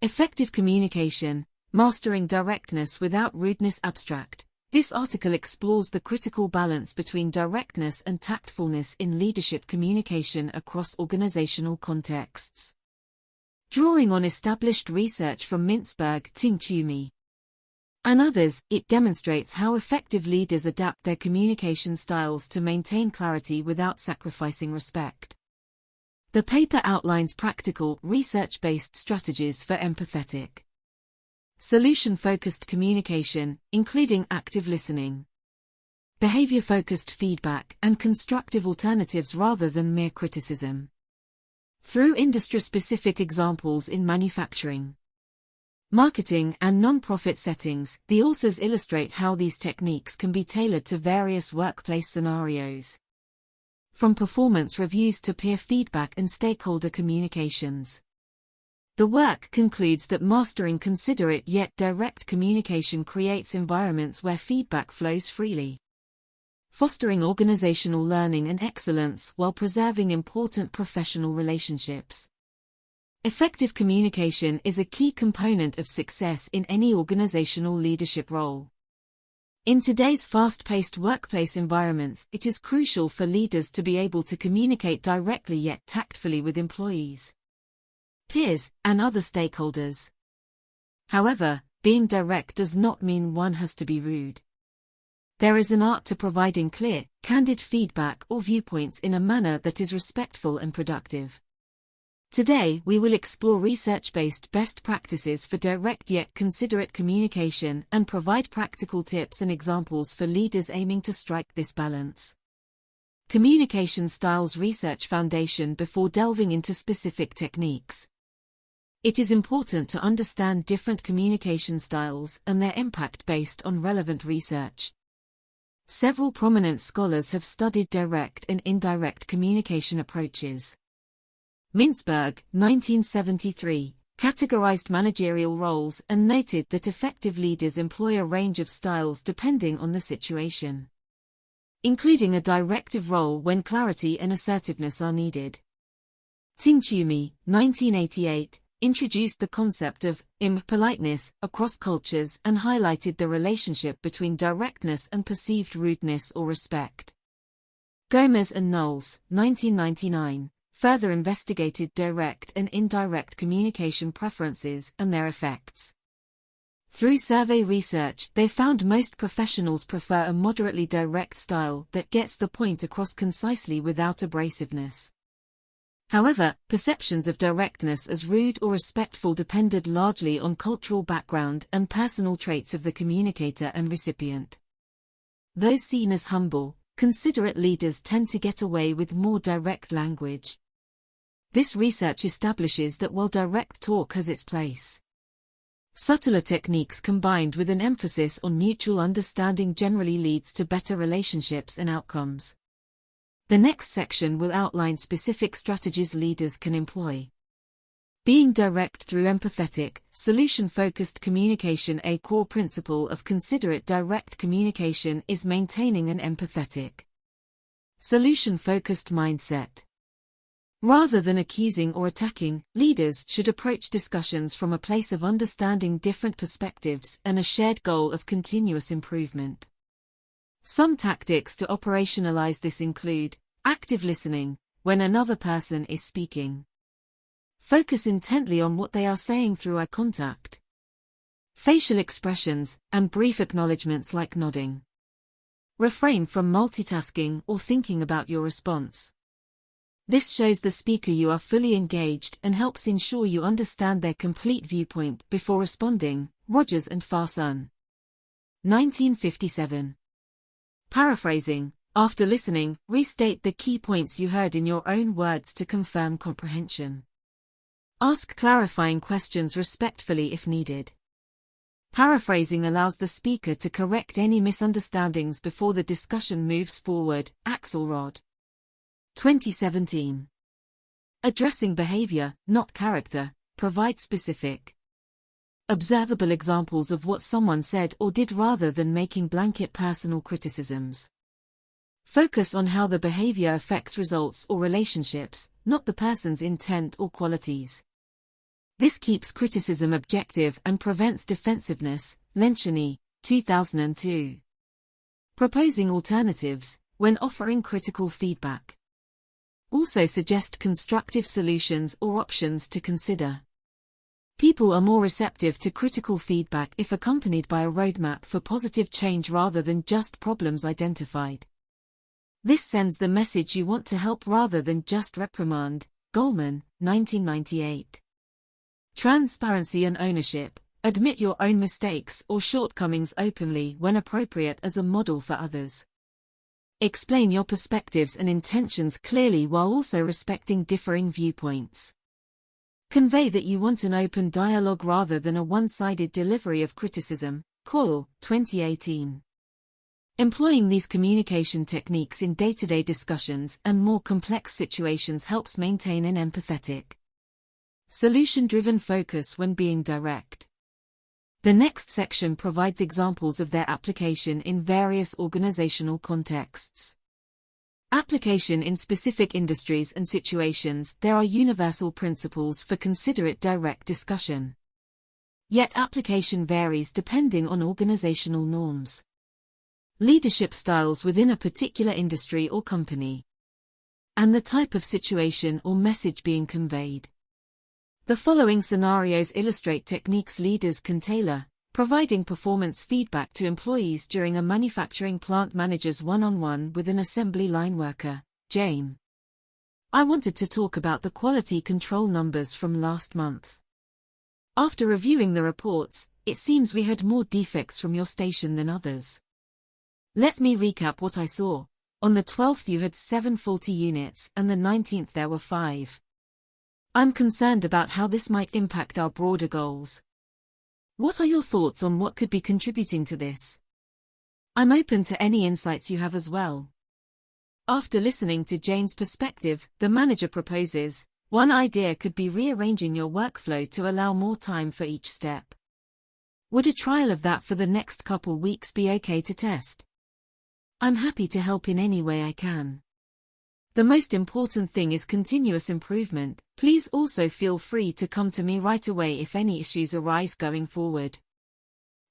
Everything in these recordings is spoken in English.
Effective communication, mastering directness without rudeness. Abstract. This article explores the critical balance between directness and tactfulness in leadership communication across organizational contexts. Drawing on established research from Mintzberg, Ting-Toomey, and others, it demonstrates how effective leaders adapt their communication styles to maintain clarity without sacrificing respect. The paper outlines practical, research-based strategies for empathetic, solution-focused communication, including active listening, behavior-focused feedback, and constructive alternatives rather than mere criticism. Through industry-specific examples in manufacturing, marketing, and non-profit settings, the authors illustrate how these techniques can be tailored to various workplace scenarios, from performance reviews to peer feedback and stakeholder communications. The work concludes that mastering considerate yet direct communication creates environments where feedback flows freely, fostering organizational learning and excellence while preserving important professional relationships. Effective communication is a key component of success in any organizational leadership role. In today's fast-paced workplace environments, it is crucial for leaders to be able to communicate directly yet tactfully with employees, peers, and other stakeholders. However, being direct does not mean one has to be rude. There is an art to providing clear, candid feedback or viewpoints in a manner that is respectful and productive. Today, we will explore research-based best practices for direct yet considerate communication and provide practical tips and examples for leaders aiming to strike this balance. Communication Styles Research Foundation. Before delving into specific techniques, it is important to understand different communication styles and their impact based on relevant research. Several prominent scholars have studied direct and indirect communication approaches. Mintzberg, 1973, categorized managerial roles and noted that effective leaders employ a range of styles depending on the situation, including a directive role when clarity and assertiveness are needed. Ting-Toomey, 1988, introduced the concept of impoliteness across cultures and highlighted the relationship between directness and perceived rudeness or respect. Gomez and Knowles, 1999, further investigated direct and indirect communication preferences and their effects. Through survey research, they found most professionals prefer a moderately direct style that gets the point across concisely without abrasiveness. However, perceptions of directness as rude or respectful depended largely on cultural background and personal traits of the communicator and recipient. Those seen as humble, considerate leaders tend to get away with more direct language. This research establishes that while direct talk has its place, subtler techniques combined with an emphasis on mutual understanding generally leads to better relationships and outcomes. The next section will outline specific strategies leaders can employ. Being direct through empathetic, solution-focused communication. A core principle of considerate direct communication is maintaining an empathetic, solution-focused mindset. Rather than accusing or attacking, leaders should approach discussions from a place of understanding different perspectives and a shared goal of continuous improvement. Some tactics to operationalize this include active listening, when another person is speaking. Focus intently on what they are saying through eye contact, facial expressions, and brief acknowledgements like nodding. Refrain from multitasking or thinking about your response. This shows the speaker you are fully engaged and helps ensure you understand their complete viewpoint before responding. Rogers and Farson, 1957. Paraphrasing. After listening, restate the key points you heard in your own words to confirm comprehension. Ask clarifying questions respectfully if needed. Paraphrasing allows the speaker to correct any misunderstandings before the discussion moves forward. Axelrod, 2017. Addressing behavior, not character. Provide specific, observable examples of what someone said or did rather than making blanket personal criticisms. Focus on how the behavior affects results or relationships, not the person's intent or qualities. This keeps criticism objective and prevents defensiveness. Lencioni, 2002. Proposing alternatives when offering critical feedback. Also suggest constructive solutions or options to consider. People are more receptive to critical feedback if accompanied by a roadmap for positive change rather than just problems identified. This sends the message you want to help rather than just reprimand. Goldman, 1998. Transparency and ownership. Admit your own mistakes or shortcomings openly when appropriate as a model for others. Explain your perspectives and intentions clearly while also respecting differing viewpoints. Convey that you want an open dialogue rather than a one-sided delivery of criticism. Call, 2018. Employing these communication techniques in day-to-day discussions and more complex situations helps maintain an empathetic, solution-driven focus when being direct. The next section provides examples of their application in various organizational contexts. Application in specific industries and situations. There are universal principles for considerate direct discussion. Yet application varies depending on organizational norms, leadership styles within a particular industry or company, and the type of situation or message being conveyed. The following scenarios illustrate techniques leaders can tailor, providing performance feedback to employees during a manufacturing plant manager's one-on-one with an assembly line worker. Jane. I wanted to talk about the quality control numbers from last month. After reviewing the reports, it seems we had more defects from your station than others. Let me recap what I saw. On the 12th you had 7 faulty units and the 19th there were 5. I'm concerned about how this might impact our broader goals. What are your thoughts on what could be contributing to this? I'm open to any insights you have as well. After listening to Jane's perspective, the manager proposes, one idea could be rearranging your workflow to allow more time for each step. Would a trial of that for the next couple weeks be okay to test? I'm happy to help in any way I can. The most important thing is continuous improvement. Please also feel free to come to me right away if any issues arise going forward.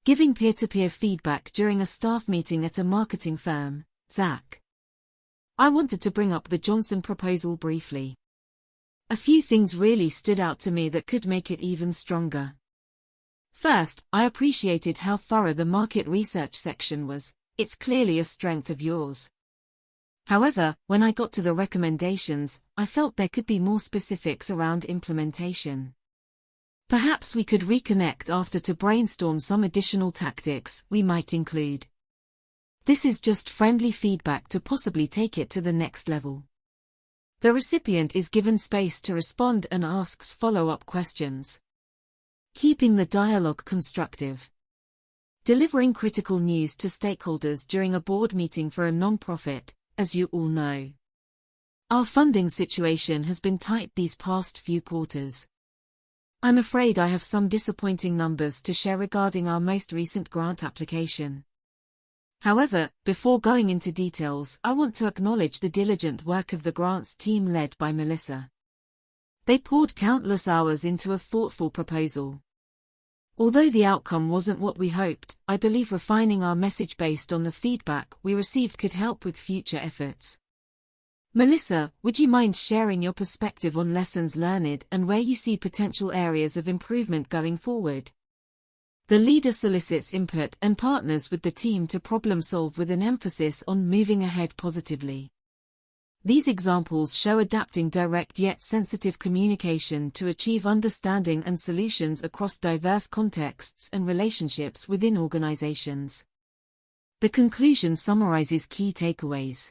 Giving peer-to-peer feedback during a staff meeting at a marketing firm. Zach. I wanted to bring up the Johnson proposal briefly. A few things really stood out to me that could make it even stronger. First, I appreciated how thorough the market research section was. It's clearly a strength of yours. However, when I got to the recommendations, I felt there could be more specifics around implementation. Perhaps we could reconnect after to brainstorm some additional tactics we might include. This is just friendly feedback to possibly take it to the next level. The recipient is given space to respond and asks follow-up questions. Keeping the dialogue constructive. Delivering critical news to stakeholders during a board meeting for a non-profit. As you all know, our funding situation has been tight these past few quarters. I'm afraid I have some disappointing numbers to share regarding our most recent grant application. However, before going into details, I want to acknowledge the diligent work of the grants team led by Melissa. They poured countless hours into a thoughtful proposal. Although the outcome wasn't what we hoped, I believe refining our message based on the feedback we received could help with future efforts. Melissa, would you mind sharing your perspective on lessons learned and where you see potential areas of improvement going forward? The leader solicits input and partners with the team to problem solve with an emphasis on moving ahead positively. These examples show adapting direct yet sensitive communication to achieve understanding and solutions across diverse contexts and relationships within organizations. The conclusion summarizes key takeaways.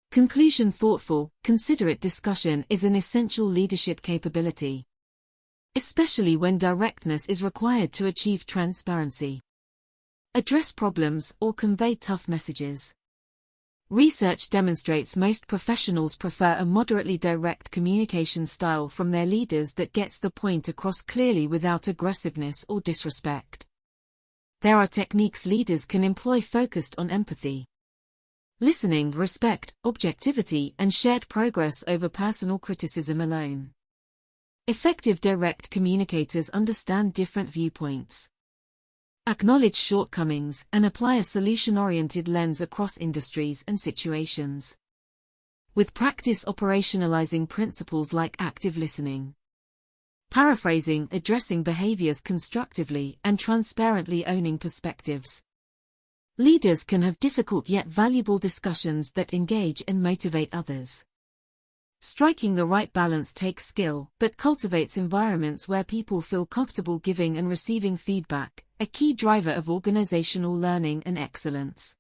Conclusion: thoughtful, considerate discussion is an essential leadership capability, especially when directness is required to achieve transparency, address problems, or convey tough messages. Research demonstrates most professionals prefer a moderately direct communication style from their leaders that gets the point across clearly without aggressiveness or disrespect. There are techniques leaders can employ focused on empathy, listening, respect, objectivity, and shared progress over personal criticism alone. Effective direct communicators understand different viewpoints, acknowledge shortcomings, and apply a solution-oriented lens across industries and situations. With practice operationalizing principles like active listening, paraphrasing, addressing behaviors constructively, and transparently owning perspectives, leaders can have difficult yet valuable discussions that engage and motivate others. Striking the right balance takes skill, but cultivates environments where people feel comfortable giving and receiving feedback, a key driver of organizational learning and excellence.